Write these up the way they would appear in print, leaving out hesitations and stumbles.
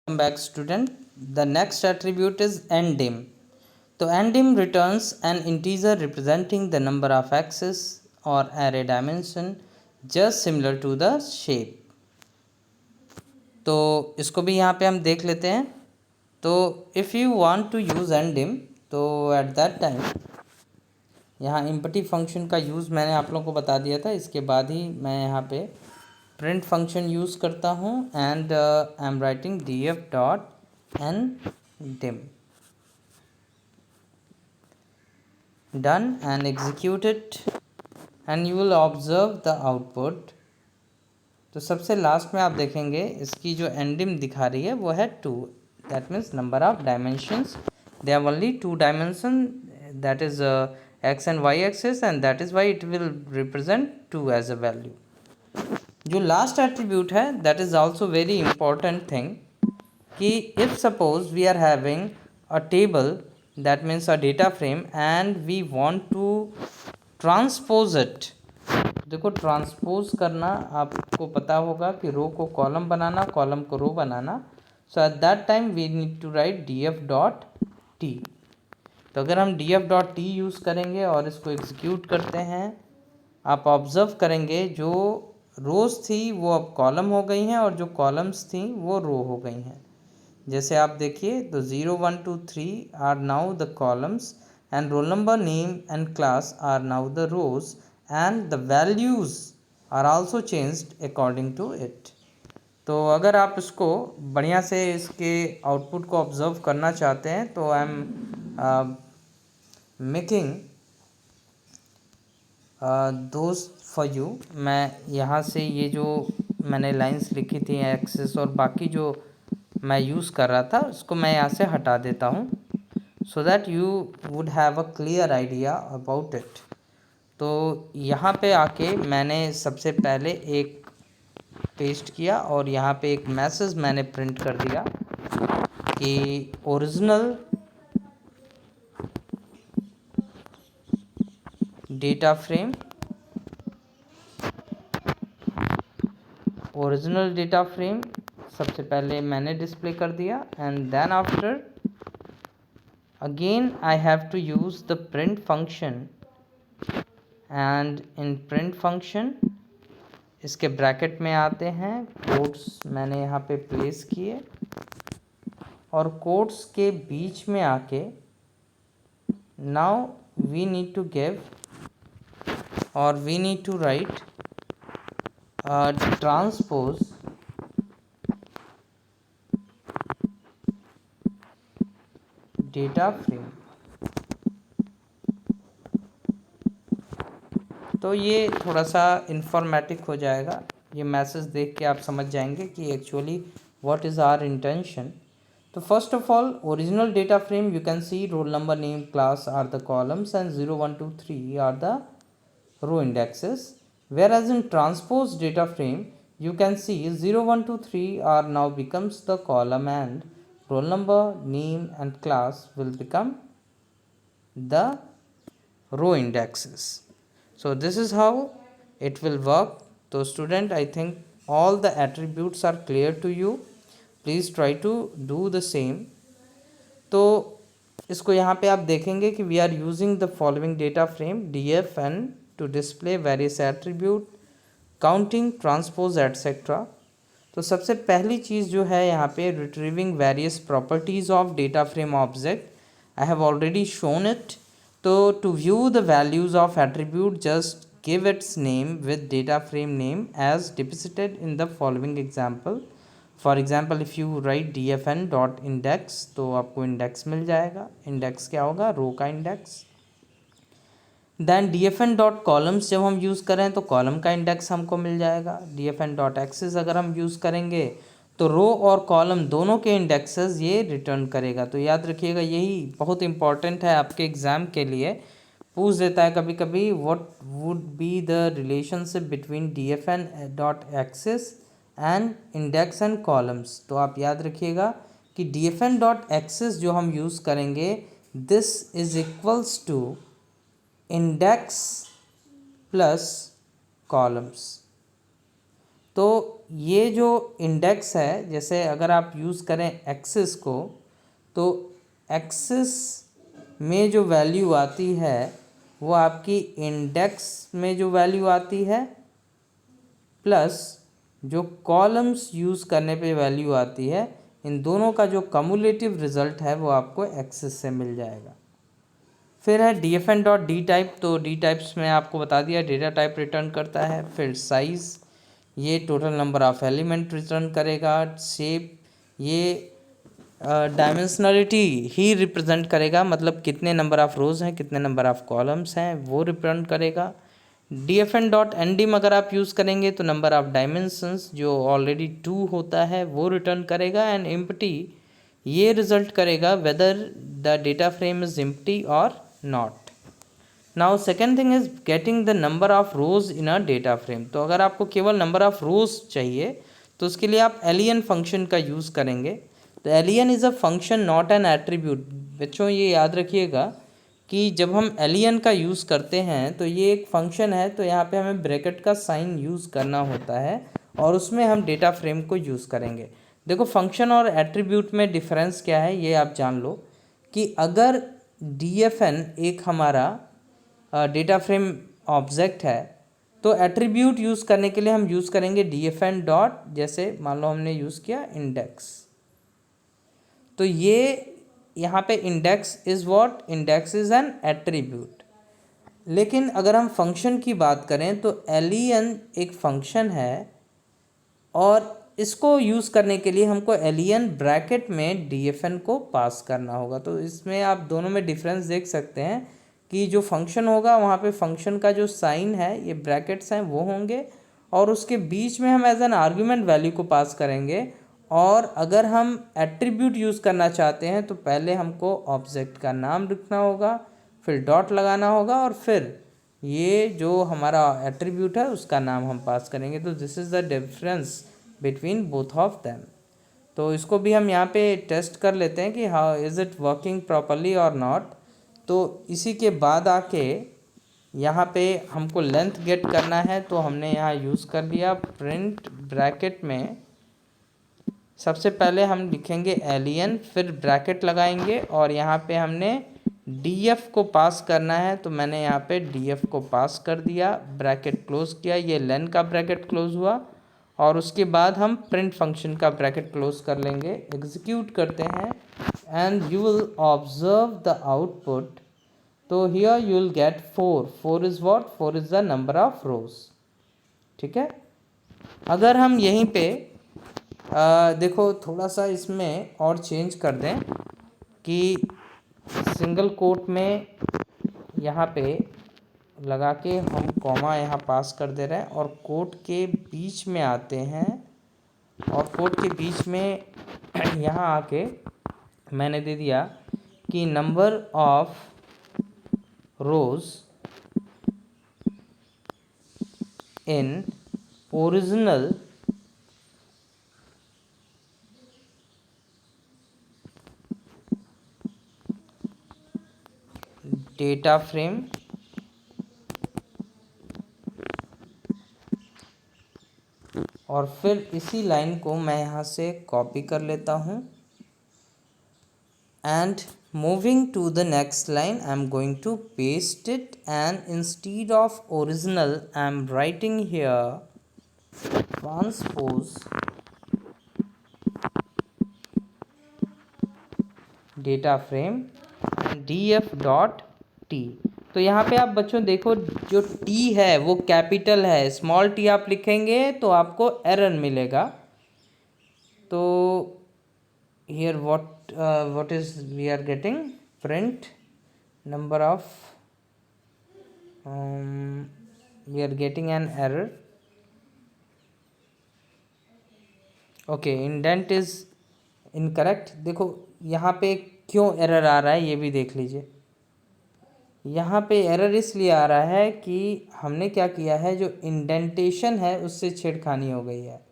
Welcome back student. The next attribute is ndim. So ndim returns an integer representing the number of axes or array dimension just similar to the shape. तो इसको भी यहाँ पे हम देख लेते हैं. तो if you want to use ndim, तो at that time यहाँ empty फंक्शन का यूज़ मैंने आप लोगों को बता दिया था. इसके बाद ही मैं यहाँ पे प्रिंट फंक्शन यूज़ करता हूँ and I am writing df.ndim. Done and execute it and you will observe the output. तो सबसे लास्ट में आप देखेंगे इसकी जो ndim दिखा रही है वो है 2. That means number of dimensions. They have only 2 dimension, that is x and y axis, and that is why it will represent 2 as a value. जो लास्ट एट्रीब्यूट है that is also very important thing कि if suppose we are having a table, that means a data frame, and we want to transpose it. देखो transpose करना आपको पता होगा कि रो को कॉलम बनाना, कॉलम को रो बनाना. So at that time we need to write df.t. तो अगर हम df.t यूज़ करेंगे और इसको एग्जीक्यूट करते हैं, आप ऑब्ज़र्व करेंगे जो रोज़ थी वो अब कॉलम हो गई हैं और जो कॉलम्स थी वो रो हो गई हैं. जैसे आप देखिए तो 0 1 2 3 are now the columns and roll number, name and class are now the rows and the values are also changed according to it. तो अगर आप इसको बढ़िया से इसके आउटपुट को ऑब्ज़र्व करना चाहते हैं तो आई एम मेकिंग दोस्त फॉर यू. मैं यहाँ से ये जो मैंने लाइंस लिखी थी एक्सेस और बाकी जो मैं यूज़ कर रहा था उसको मैं यहाँ से हटा देता हूँ, so that you would have a clear idea about it. तो यहाँ पे आके मैंने सबसे पहले एक पेस्ट किया और यहाँ पे एक मैसेज मैंने प्रिंट कर दिया कि original data frame, original data frame सबसे पहले मैंने डिस्प्ले कर दिया. And then after again I have to use the print function. And in print function इसके ब्रैकेट में आते हैं, कोट्स मैंने यहाँ पे प्लेस किए और कोट्स के बीच में आके now we need to give और we need to write transpose data frame. तो ये थोड़ा सा इन्फॉर्मेटिक हो जाएगा. ये मैसेज देख के आप समझ जाएंगे कि actually what is our intention. तो first of all original data frame you can see roll number, name, class are the columns and 0 1 2 3 are the row indexes, whereas in transpose data frame you can see 0 1 2 3 are now becomes the column and roll number, name and class will become the row indexes. So this is how it will work. So student, I think all the attributes are clear to you. Please try to do the same. तो इसको यहाँ पे आप देखेंगे कि we are using the following data frame dfn to display various attribute, counting, transpose etc. तो सबसे पहली चीज़ जो है यहाँ पे retrieving various properties of data frame object. I have already shown it. तो to view the values of attribute just give its name with data frame name as deposited in the following example. For example if you right dfn dot index तो आपको index मिल जाएगा. Index क्या होगा? Row का index. Then dfn dot columns जब हम use करें तो कॉलम का इंडेक्स हमको मिल जाएगा. dfn डॉट एक्सेस अगर हम यूज़ करेंगे तो रो और कॉलम दोनों के इंडेक्सेस ये रिटर्न करेगा. तो याद रखिएगा यही बहुत इंपॉर्टेंट है आपके एग्ज़ाम के लिए. पूछ देता है कभी कभी what would be the relationship between dfn dot axes and index and columns. तो आप याद रखिएगा कि dfn डॉट एक्सेस जो हम यूज़ करेंगे this is equals to index plus columns. तो ये जो इंडेक्स है, जैसे अगर आप यूज़ करें एक्सिस को, तो एक्सिस में जो वैल्यू आती है वो आपकी इंडेक्स में जो वैल्यू आती है प्लस जो कॉलम्स यूज़ करने पे वैल्यू आती है, इन दोनों का जो कम्युलेटिव रिज़ल्ट है वो आपको एक्सिस से मिल जाएगा। फिर है D F N dot D type. तो डी टाइप्स में आपको बता दिया डेटा टाइप रिटर्न करता है। फिर साइज़, ये total number of element return करेगा। शेप, ये डायमेंशनलिटी ही रिप्रेजेंट करेगा, मतलब कितने नंबर ऑफ़ रोज़ हैं, कितने नंबर ऑफ़ कॉलम्स हैं, वो रिप्रेजेंट करेगा। D F N dot N dim अगर आप यूज़ करेंगे तो नंबर ऑफ़ डायमेंशंस जो ऑलरेडी 2 होता है वो रिटर्न करेगा। एंड एम्प्टी ये रिजल्ट करेगा whether the data frame is empty और नॉट। Now second thing is getting the number of rows in a data frame. तो अगर आपको केवल नंबर ऑफ़ रोज़ चाहिए तो उसके लिए आप एलियन फंक्शन का यूज़ करेंगे। तो alien is a function not an attribute. बच्चों ये याद रखिएगा कि जब हम एलियन का यूज़ करते हैं तो ये एक फंक्शन है, तो यहाँ पे हमें ब्रैकेट का साइन यूज़ करना होता है और उसमें हम डेटा फ्रेम को यूज़ करेंगे। देखो फंक्शन और एट्रीब्यूट में डिफरेंस क्या है ये आप जान लो कि अगर DFN एक हमारा डेटा फ्रेम ऑब्जेक्ट है तो एट्रीब्यूट यूज़ करने के लिए हम यूज़ करेंगे DFN डॉट, जैसे मान लो हमने यूज़ किया इंडेक्स, तो ये यहाँ पे index is what, index is an attribute. लेकिन अगर हम फंक्शन की बात करें तो एलियन एक फंक्शन है और इसको यूज़ करने के लिए हमको एलियन ब्रैकेट में DFN को पास करना होगा। तो इसमें आप दोनों में डिफरेंस देख सकते हैं कि जो फंक्शन होगा वहाँ पे फंक्शन का जो साइन है, ये ब्रैकेट्स हैं वो होंगे और उसके बीच में हम एज एन आर्ग्यूमेंट वैल्यू को पास करेंगे। और अगर हम एट्रीब्यूट यूज़ करना चाहते हैं तो पहले हमको ऑब्जेक्ट का नाम लिखना होगा, फिर डॉट लगाना होगा और फिर ये जो हमारा एट्रीब्यूट है उसका नाम हम पास करेंगे। तो this is the difference between both of them. तो इसको भी हम यहाँ पे टेस्ट कर लेते हैं कि how is it working properly और नॉट। तो इसी के बाद आके यहाँ पे हमको लेंथ गेट करना है, तो हमने यहाँ यूज़ कर लिया प्रिंट ब्रैकेट में। सबसे पहले हम लिखेंगे एलियन, फिर ब्रैकेट लगाएंगे और यहाँ पे हमने DF को पास करना है, तो मैंने यहाँ पे DF को पास कर दिया, ब्रैकेट क्लोज किया, ये लेन का ब्रैकेट क्लोज हुआ और उसके बाद हम प्रिंट फंक्शन का ब्रैकेट क्लोज कर लेंगे। एग्जीक्यूट करते हैं and you will observe the output. तो here you will get 4 is what, 4 is the number of rows. ठीक है, अगर हम यहीं पे देखो थोड़ा सा इसमें और चेंज कर दें कि सिंगल कोट में यहाँ पे लगा के हम कॉमा यहाँ पास कर दे रहे हैं और कोट के बीच में आते हैं और कोट के बीच में यहाँ आके मैंने दे दिया कि number of rose in original data frame और फिर इसी लाइन को मैं यहाँ से कॉपी कर लेता हूँ and moving to the next line I am going to paste it, and instead of original I am writing here transpose data frame and df dot t। तो यहाँ पे आप बच्चों देखो जो t है वो कैपिटल है, स्मॉल t आप लिखेंगे तो आपको एरर मिलेगा। तो here what is we are getting, print number of we are getting an error। Okay, indent is incorrect. देखो यहाँ पे क्यों एरर आ रहा है ये भी देख लीजिए। यहाँ पे एरर इसलिए आ रहा है कि हमने क्या किया है, जो इंडेंटेशन है उससे छेड़खानी हो गई है।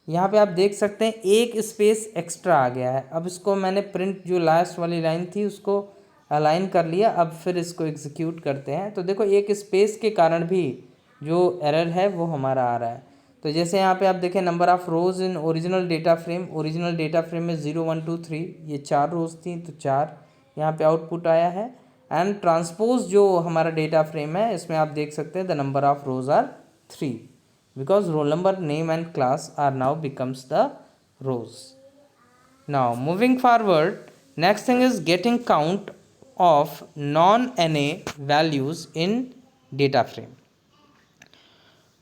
यहाँ पे आप देख सकते हैं एक स्पेस एक्स्ट्रा आ गया है। अब इसको मैंने प्रिंट जो लास्ट वाली लाइन थी उसको अलाइन कर लिया। अब फिर इसको एग्जीक्यूट करते हैं तो देखो एक स्पेस के कारण भी जो एरर है वो हमारा आ रहा है। तो जैसे यहाँ पे आप देखें number of rows in original data frame में 0 1 2 3 ये 4 रोज़ थी, तो 4 यहाँ पे आउटपुट आया है। एंड ट्रांसपोज जो हमारा डेटा फ्रेम है इसमें आप देख सकते हैं the number of rows are 3 because roll number name and class are now becomes the rows. Now moving forward, next thing is getting count of non-NA values in data frame.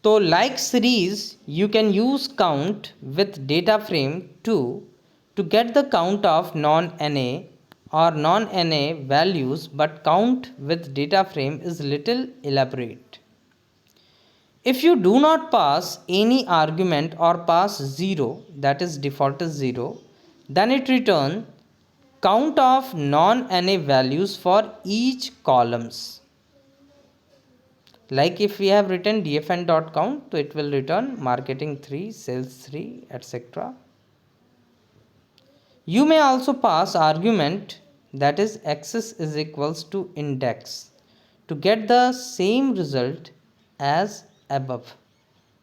So like series, you can use count with data frame 2 to get the count of non-NA or non-NA values, but count with data frame is little elaborate. If you do not pass any argument or pass 0, that is default is 0, then it return count of non-NA values for each columns. Like if we have written dfn.count, so it will return marketing 3, sales 3, etc. You may also pass argument that is axis is equals to index to get the same result as above.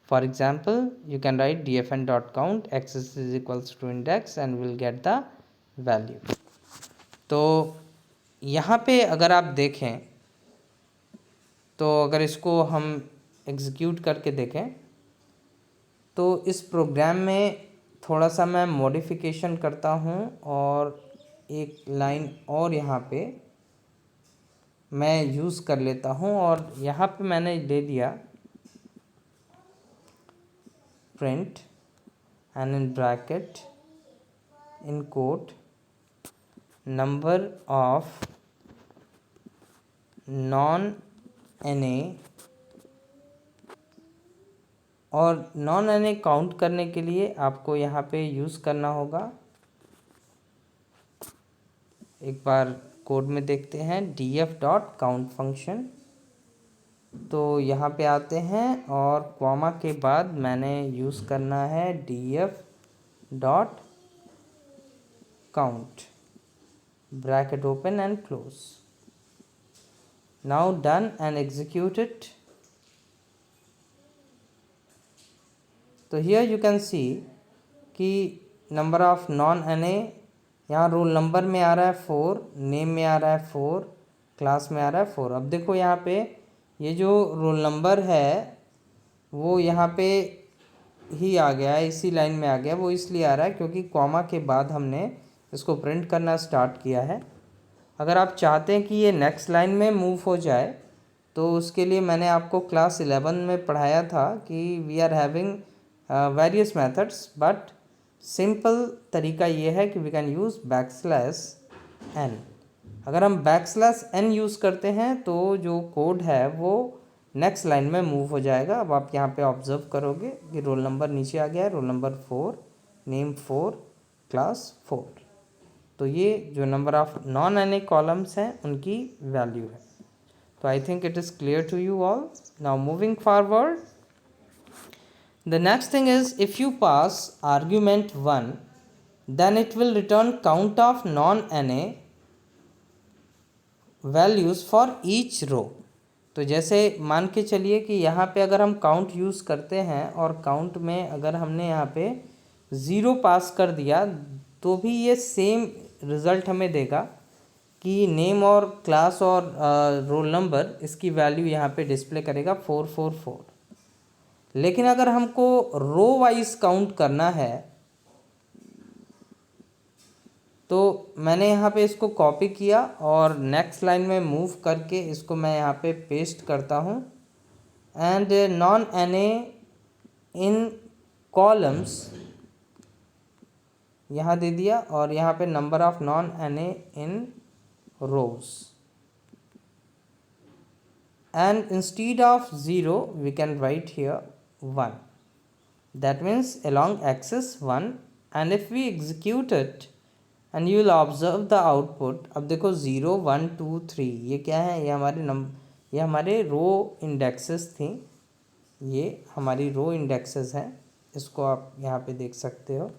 For example, you can write dfn.count axis is equals to index and we'll get the value. तो यहाँ पे अगर आप देखें तो अगर इसको हम एग्जीक्यूट करके देखें तो इस प्रोग्राम में थोड़ा सा मैं मॉडिफिकेशन करता हूँ और एक लाइन और यहाँ पे मैं यूज़ कर लेता हूँ और यहाँ पे मैंने दे दिया print and in bracket in quote number of non-NA और non-NA काउंट करने के लिए आपको यहाँ पे यूज़ करना होगा। एक बार कोड में देखते हैं df.count फंक्शन। तो यहाँ पे आते हैं और कॉमा के बाद मैंने यूज़ करना है df.count bracket open and close. Now done and execute it. तो हियर यू कैन सी कि नंबर ऑफ non-NA यहाँ रोल नंबर में आ रहा है 4, नेम में आ रहा है 4, क्लास में आ रहा है 4। अब देखो यहाँ पे ये जो रोल नंबर है वो यहाँ पे ही आ गया है, इसी लाइन में आ गया। वो इसलिए आ रहा है क्योंकि कॉमा के बाद हमने इसको प्रिंट करना स्टार्ट किया है। अगर आप चाहते हैं कि ये नेक्स्ट लाइन में मूव हो जाए तो उसके लिए मैंने आपको क्लास 11 में पढ़ाया था कि we are having various methods, but simple तरीका ये है कि वी कैन यूज़ \n। अगर हम \n यूज़ करते हैं तो जो कोड है वो नेक्स्ट लाइन में मूव हो जाएगा। अब आप यहाँ पे ऑब्जर्व करोगे कि रोल नंबर नीचे आ गया है, रोल नंबर 4, नेम 4, क्लास 4। तो ये जो नंबर ऑफ non-NA कॉलम्स हैं उनकी वैल्यू है। तो I think it is clear to you all. Now moving forward, the next thing is if you pass argument 1 then it will return count of non-NA values for each row। तो जैसे मान के चलिए कि यहाँ पे अगर हम काउंट यूज़ करते हैं और काउंट में अगर हमने यहाँ पे 0 पास कर दिया तो भी ये सेम रिज़ल्ट हमें देगा कि नेम और क्लास और रोल नंबर इसकी वैल्यू यहाँ पे डिस्प्ले करेगा 444। लेकिन अगर हमको रो वाइज काउंट करना है तो मैंने यहाँ पे इसको कॉपी किया और नेक्स्ट लाइन में मूव करके इसको मैं यहाँ पे पेस्ट करता हूँ एंड non-NA इन कॉलम्स यहाँ दे दिया और यहाँ पे number of non-NA in rows and instead of 0 we can write here 1, that means along axis 1, and if we execute it and you will observe the output। अब देखो 0 1 2 3 ये क्या है, ये हमारे रो इंडेक्सेस थी, ये हमारी रो इंडेक्सेस हैं। इसको आप यहाँ पे देख सकते हो।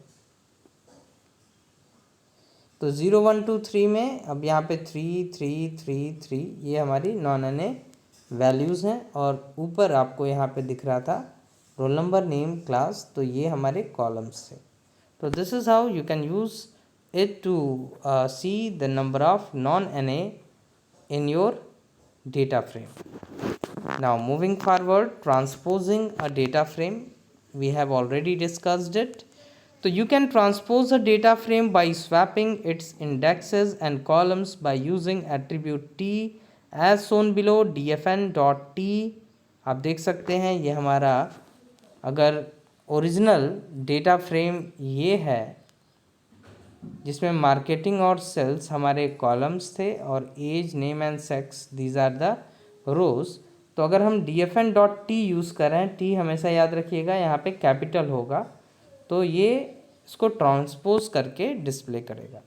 तो 0 1 2 3 में अब यहाँ पे 3 3 3 3 ये हमारी non-NA वैल्यूज़ हैं और ऊपर आपको यहाँ पे दिख रहा था रोल नंबर, नेम, क्लास, तो ये हमारे कॉलम्स थे. तो this is how you can use it to see the number of non-NA in your data frame. Now moving forward, transposing a data frame, we have already discussed it. So you can transpose a data frame by swapping its indexes and columns by using attribute t as shown below. dfn.t आप देख सकते हैं ये हमारा अगर original data frame ये है जिसमें मार्केटिंग और सेल्स हमारे कॉलम्स थे और age, name and sex these are the rows. तो अगर हम dfn.t यूज़ करें, टी हमेशा याद रखिएगा यहाँ पे कैपिटल होगा, तो ये इसको ट्रांसपोज करके डिस्प्ले करेगा.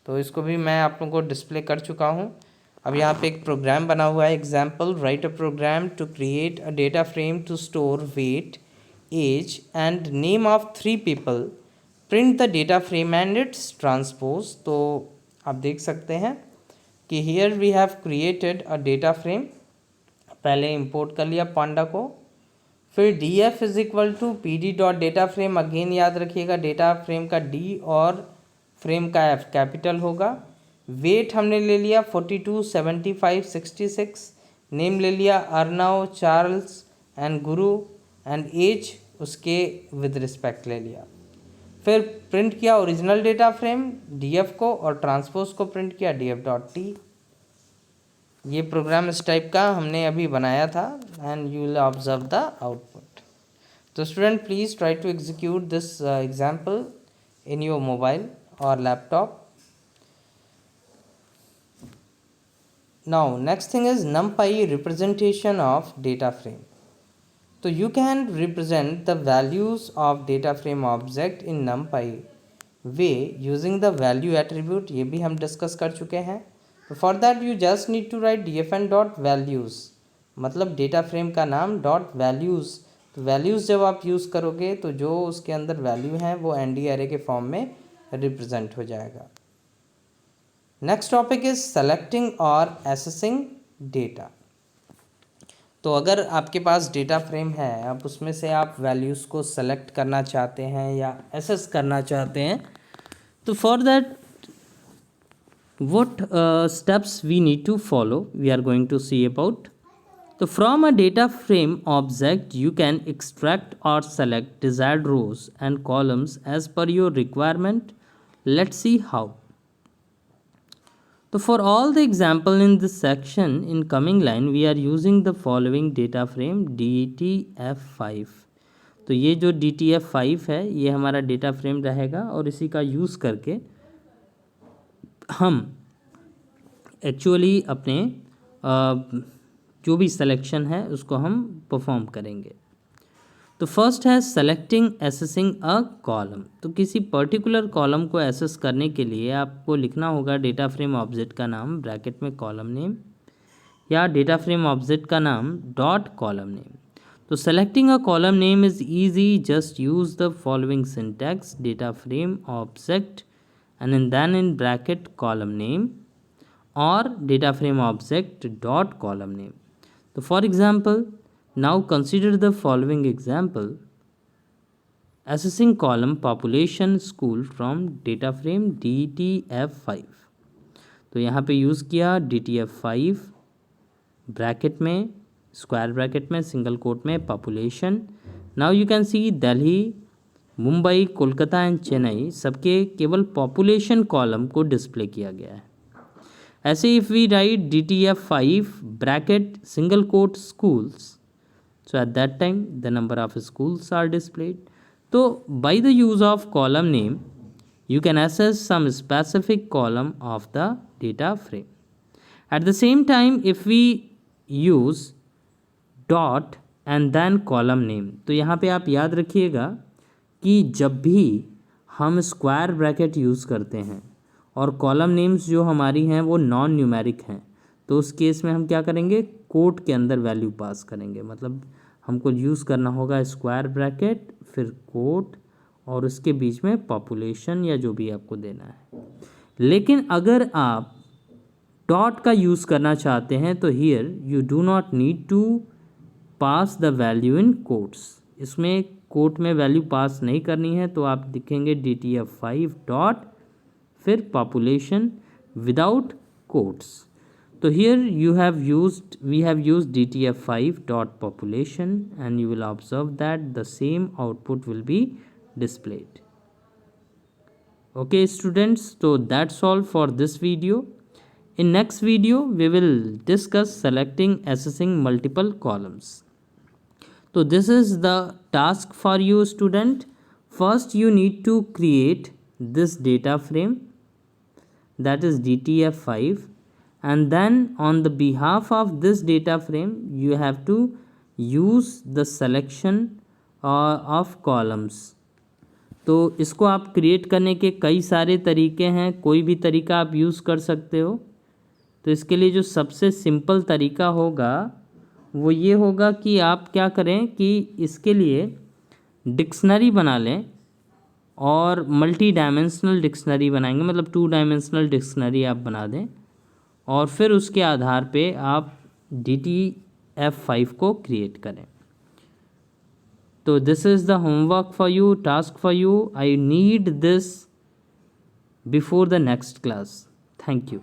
तो इसको भी मैं आप लोगों को डिस्प्ले कर चुका हूँ. अब यहाँ पे एक प्रोग्राम बना हुआ है. Example, write a program to create a data frame to store weight, age and name of 3 people. Print the data frame and its transpose. तो आप देख सकते हैं कि here we have created a data frame. पहले import कर लिया panda को, फिर df is equal to pd.data_frame. Again याद रखिएगा डेटा फ्रेम का d और फ्रेम का f कैपिटल होगा. वेट हमने ले लिया 42, 75, 66. नेम ले लिया Arnav, Charles and Guru, and as उसके विद रिस्पेक्ट ले लिया. फिर प्रिंट किया ओरिजिनल डेटा फ्रेम df को और ट्रांसपोज को प्रिंट किया df.t. ये प्रोग्राम इस टाइप का हमने अभी बनाया था and you will observe the output. तो student please try to execute this example in your mobile और laptop. Now next thing is numpy representation of data frame. तो you can represent the values of data frame object in numpy way using the value attribute. ये भी हम discuss कर चुके हैं. तो for that you just need to write dfn.values, मतलब data frame का नाम डॉट वैल्यूज़. तो वैल्यूज़ जब आप यूज़ करोगे तो जो उसके अंदर वैल्यू हैं वो ND array के फॉर्म में रिप्रेजेंट हो जाएगा. नेक्स्ट टॉपिक इज सेलेक्टिंग और एसेसिंग डेटा. तो अगर आपके पास डेटा फ्रेम है, आप उसमें से आप वैल्यूज़ को सेलेक्ट करना चाहते हैं या एसेस करना चाहते हैं, तो for that what steps we need to follow we are going to see about. तो from a data frame object you can extract और select desired rows and columns as per your requirement. Let's see how. So for all the example in this section in coming line we are using the following data frame DTF5. तो ये जो DTF5 है ये हमारा data frame रहेगा और इसी का यूज़ करके हम एक्चुअली अपने जो भी सिलेक्शन है उसको हम परफॉर्म करेंगे. तो फर्स्ट है सेलेक्टिंग एसेसिंग अ कॉलम. तो किसी पर्टिकुलर कॉलम को एसेस करने के लिए आपको लिखना होगा डेटा फ्रेम ऑब्जेक्ट का नाम ब्रैकेट में कॉलम नेम या डेटा फ्रेम ऑब्जेक्ट का नाम डॉट कॉलम नेम. तो selecting a column name is easy. Just use the following syntax data frame object and then in bracket column name और data frame object dot column name. तो for example now consider the following example. Assessing column population school from data frame DTF5. तो यहाँ पे use किया DTF5 bracket में, square bracket में, single quote में population. Now you can see Delhi, Mumbai, Kolkata and Chennai सबके केवल population कॉलम को डिस्प्ले किया गया है. ऐसे if we write DTF5 bracket single quote schools, so at that time the number of schools are displayed. So by the use of column name you can access some specific column of the data frame. At the same time if we use dot and then column name, तो यहाँ पे आप याद रखिएगा कि जब भी हम स्क्वायर ब्रैकेट यूज़ करते हैं और कॉलम नेम्स जो हमारी हैं वो नॉन न्यूमेरिक हैं, तो उस केस में हम क्या करेंगे, कोट के अंदर वैल्यू पास करेंगे. मतलब हमको यूज़ करना होगा स्क्वायर ब्रैकेट फिर कोट और उसके बीच में पॉपुलेशन या जो भी आपको देना है. लेकिन अगर आप डॉट का यूज़ करना चाहते हैं तो here you do not need to pass the value in quotes. इसमें कोट में वैल्यू पास नहीं करनी है, तो आप लिखेंगे DTF5 डॉट फिर पॉपुलेशन विदाउट कोट्स. तो here we have used DTF5 dot population, and you will observe that the same output will be displayed. Okay students, so that's all for this video. In next video we will discuss selecting accessing multiple columns. So this is the task for you student. First you need to create this data frame, that is DTF5, and then on the behalf of this data frame you have to use the selection of columns. तो इसको आप create करने के कई सारे तरीके हैं, कोई भी तरीका आप यूज़ कर सकते हो. तो इसके लिए जो सबसे सिंपल तरीका होगा वो ये होगा कि आप क्या करें कि इसके लिए डिक्शनरी बना लें और मल्टी डायमेंशनल डिक्शनरी बनाएंगे, मतलब 2 डायमेंशनल डिक्शनरी आप बना दें और फिर उसके आधार पे आप DTF5 को क्रिएट करें. तो this is the homework for you, task for you. I need this before the next class. Thank you.